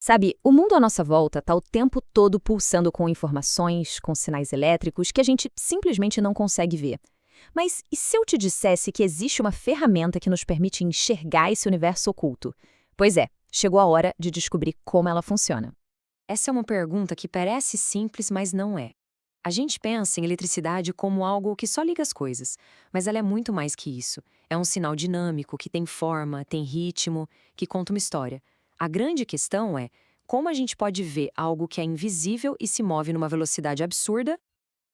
Sabe, o mundo à nossa volta está o tempo todo pulsando com informações, com sinais elétricos que a gente simplesmente não consegue ver. Mas e se eu te dissesse que existe uma ferramenta que nos permite enxergar esse universo oculto? Pois é, chegou a hora de descobrir como ela funciona. Essa é uma pergunta que parece simples, mas não é. A gente pensa em eletricidade como algo que só liga as coisas, mas ela é muito mais que isso. É um sinal dinâmico, que tem forma, tem ritmo, que conta uma história. A grande questão é como a gente pode ver algo que é invisível e se move numa velocidade absurda.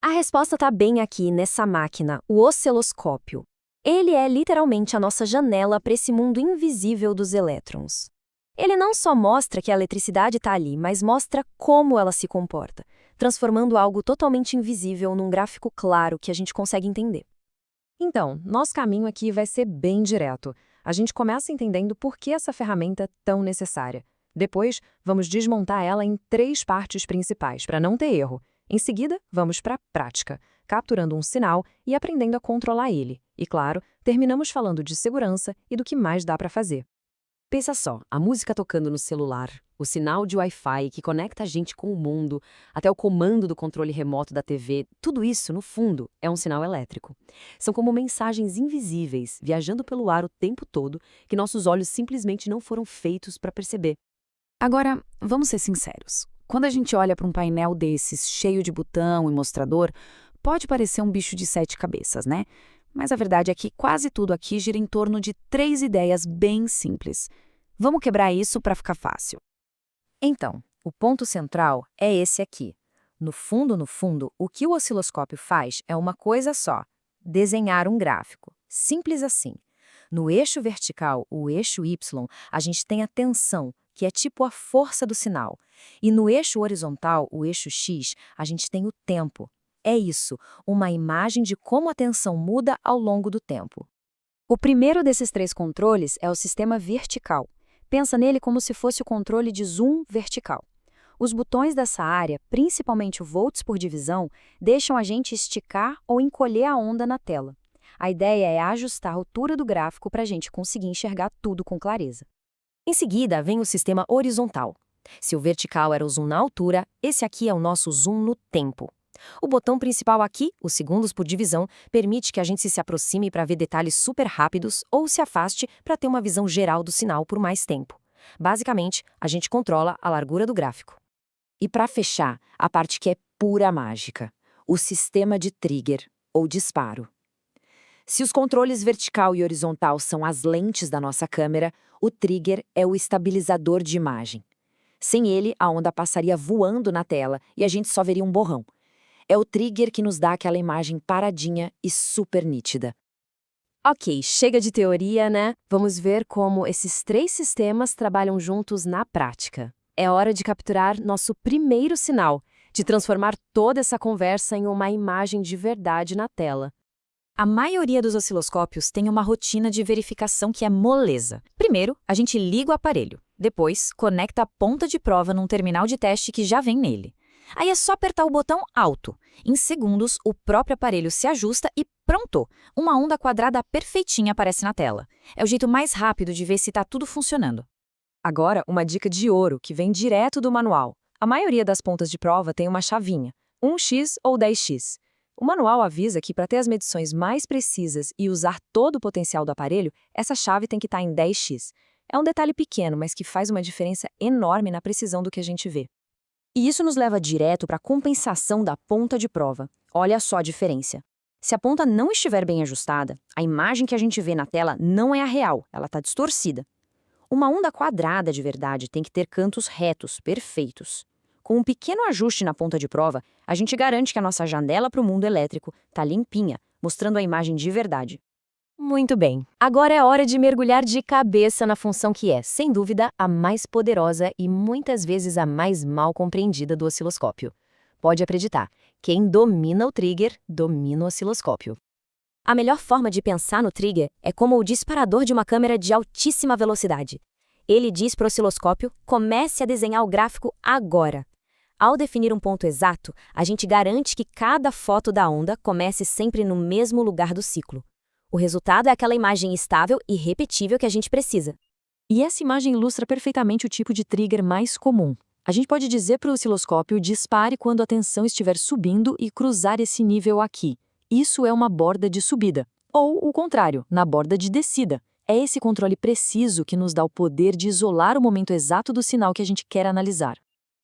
A resposta está bem aqui nessa máquina, o osciloscópio. Ele é literalmente a nossa janela para esse mundo invisível dos elétrons. Ele não só mostra que a eletricidade está ali, mas mostra como ela se comporta, transformando algo totalmente invisível num gráfico claro que a gente consegue entender. Então, nosso caminho aqui vai ser bem direto. A gente começa entendendo por que essa ferramenta é tão necessária. Depois, vamos desmontar ela em 3 partes principais, para não ter erro. Em seguida, vamos para a prática, capturando um sinal e aprendendo a controlar ele. E, claro, terminamos falando de segurança e do que mais dá para fazer. Pensa só, a música tocando no celular, o sinal de Wi-Fi que conecta a gente com o mundo, até o comando do controle remoto da TV, tudo isso, no fundo, é um sinal elétrico. São como mensagens invisíveis, viajando pelo ar o tempo todo, que nossos olhos simplesmente não foram feitos para perceber. Agora, vamos ser sinceros. Quando a gente olha para um painel desses, cheio de botão e mostrador, pode parecer um bicho de 7 cabeças, né? Mas a verdade é que quase tudo aqui gira em torno de 3 ideias bem simples. Vamos quebrar isso para ficar fácil. Então, o ponto central é esse aqui. No fundo, o que o osciloscópio faz é uma coisa só: desenhar um gráfico. Simples assim. No eixo vertical, o eixo Y, a gente tem a tensão, que é tipo a força do sinal. E no eixo horizontal, o eixo X, a gente tem o tempo. É isso, uma imagem de como a tensão muda ao longo do tempo. O primeiro desses 3 controles é o sistema vertical. Pensa nele como se fosse o controle de zoom vertical. Os botões dessa área, principalmente o volts por divisão, deixam a gente esticar ou encolher a onda na tela. A ideia é ajustar a altura do gráfico para a gente conseguir enxergar tudo com clareza. Em seguida, vem o sistema horizontal. Se o vertical era o zoom na altura, esse aqui é o nosso zoom no tempo. O botão principal aqui, os segundos por divisão, permite que a gente se aproxime para ver detalhes super rápidos ou se afaste para ter uma visão geral do sinal por mais tempo. Basicamente, a gente controla a largura do gráfico. E para fechar, a parte que é pura mágica, o sistema de trigger, ou disparo. Se os controles vertical e horizontal são as lentes da nossa câmera, o trigger é o estabilizador de imagem. Sem ele, a onda passaria voando na tela e a gente só veria um borrão. É o trigger que nos dá aquela imagem paradinha e super nítida. Ok, chega de teoria, né? Vamos ver como esses 3 sistemas trabalham juntos na prática. É hora de capturar nosso primeiro sinal, de transformar toda essa conversa em uma imagem de verdade na tela. A maioria dos osciloscópios tem uma rotina de verificação que é moleza. Primeiro, a gente liga o aparelho. Depois, conecta a ponta de prova num terminal de teste que já vem nele. Aí é só apertar o botão alto. Em segundos, o próprio aparelho se ajusta e pronto! Uma onda quadrada perfeitinha aparece na tela. É o jeito mais rápido de ver se está tudo funcionando. Agora, uma dica de ouro que vem direto do manual. A maioria das pontas de prova tem uma chavinha, 1x ou 10x. O manual avisa que para ter as medições mais precisas e usar todo o potencial do aparelho, essa chave tem que estar em 10x. É um detalhe pequeno, mas que faz uma diferença enorme na precisão do que a gente vê. E isso nos leva direto para a compensação da ponta de prova. Olha só a diferença. Se a ponta não estiver bem ajustada, a imagem que a gente vê na tela não é a real, ela está distorcida. Uma onda quadrada de verdade tem que ter cantos retos, perfeitos. Com um pequeno ajuste na ponta de prova, a gente garante que a nossa janela para o mundo elétrico está limpinha, mostrando a imagem de verdade. Muito bem. Agora é hora de mergulhar de cabeça na função que é, sem dúvida, a mais poderosa e muitas vezes a mais mal compreendida do osciloscópio. Pode acreditar, quem domina o trigger, domina o osciloscópio. A melhor forma de pensar no trigger é como o disparador de uma câmera de altíssima velocidade. Ele diz para o osciloscópio: comece a desenhar o gráfico agora. Ao definir um ponto exato, a gente garante que cada foto da onda comece sempre no mesmo lugar do ciclo. O resultado é aquela imagem estável e repetível que a gente precisa. E essa imagem ilustra perfeitamente o tipo de trigger mais comum. A gente pode dizer para o osciloscópio dispare quando a tensão estiver subindo e cruzar esse nível aqui. Isso é uma borda de subida. Ou o contrário, na borda de descida. É esse controle preciso que nos dá o poder de isolar o momento exato do sinal que a gente quer analisar.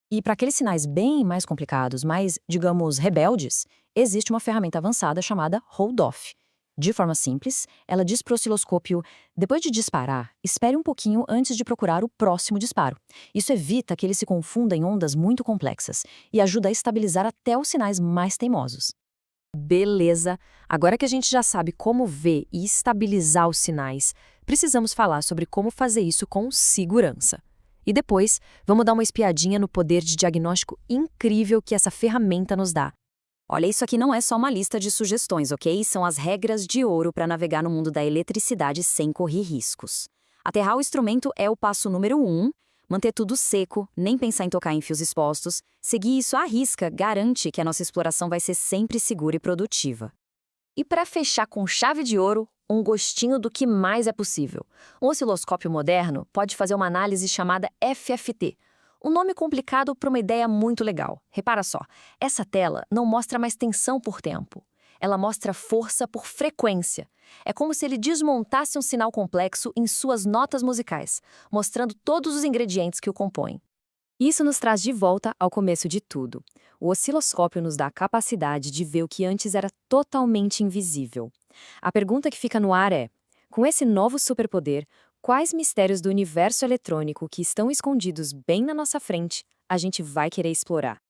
E para aqueles sinais bem mais complicados, mais, digamos, rebeldes, existe uma ferramenta avançada chamada hold-off. De forma simples, ela diz para o osciloscópio, depois de disparar, espere um pouquinho antes de procurar o próximo disparo. Isso evita que ele se confunda em ondas muito complexas e ajuda a estabilizar até os sinais mais teimosos. Beleza! Agora que a gente já sabe como ver e estabilizar os sinais, precisamos falar sobre como fazer isso com segurança. E depois, vamos dar uma espiadinha no poder de diagnóstico incrível que essa ferramenta nos dá. Olha, isso aqui não é só uma lista de sugestões, ok? São as regras de ouro para navegar no mundo da eletricidade sem correr riscos. Aterrar o instrumento é o passo número 1. Manter tudo seco, nem pensar em tocar em fios expostos. Seguir isso à risca garante que a nossa exploração vai ser sempre segura e produtiva. E para fechar com chave de ouro, um gostinho do que mais é possível. Um osciloscópio moderno pode fazer uma análise chamada FFT. Um nome complicado para uma ideia muito legal. Repara só, essa tela não mostra mais tensão por tempo. Ela mostra força por frequência. É como se ele desmontasse um sinal complexo em suas notas musicais, mostrando todos os ingredientes que o compõem. Isso nos traz de volta ao começo de tudo. O osciloscópio nos dá a capacidade de ver o que antes era totalmente invisível. A pergunta que fica no ar é, com esse novo superpoder, quais mistérios do universo eletrônico que estão escondidos bem na nossa frente a gente vai querer explorar?